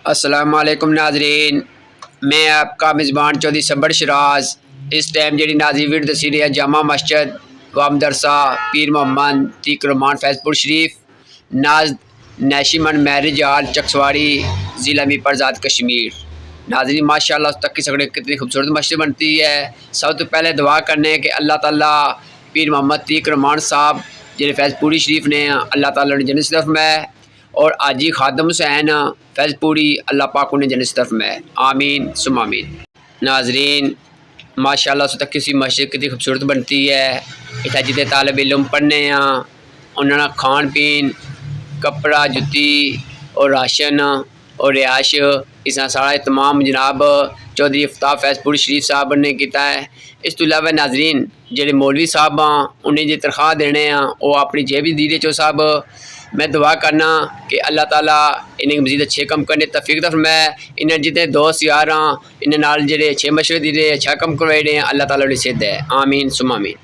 अस्सलाम वालेकुम नाजरीन, मैं आपका मेज़बान चौधरी सबर शराज। इस टाइम जी नाजी वीडियो दसी रही है जामा मस्जिद व मदरसा पीर मोहम्मद तीक रहमान फैज़पुर शरीफ नाज नैशिमन मैरिज हॉल चकसवाड़ी ज़िला मीरपुर कश्मीर। नाजरीन माशाल्लाह तक की सकड़े कितनी खूबसूरत मस्जिद बनती है। सब तो पहले दुआ करने कि अल्लाह ताला पीर मोहम्मद तीक रहमान साहब जिन्हें फैज़पुरी शरीफ ने अल्लाह ताला ने जन्नत तरफ में और आजी खादम हुसैन फैज़पुरी अल्लाह पाक उन्हें जन्नत तरफ में आमीन सुम आमीन। नाजरीन माशाल्लाह से तक किसी मस्जिद कितनी खूबसूरत बनती है। इतना जितने तालब इल्म पढ़ने उन्होंने खान पीन कपड़ा जुत्ती और राशन और रिहाइश इस सारा तमाम जनाब चौधरी अफ्ताब फैज़पुरी शरीफ साहब ने किया है। इस तो इलावा नाजरीन जेडे मौलवी साहब उन्हें जो तनख्वाह देने वो अपनी जेब ही दी चो साहब। मैं दुआ करना कि अल्लाह ताला इन्हें मजीद अच्छे कम करने तौफीक दे फरमाए। इन्हें जितने दोस्त यार इन्हें नाल जेडे अच्छे मशवरे दिए अच्छा कम करवाए अल्लाह ताला उन्हें सिद्ध है आमीन सुम आमीन।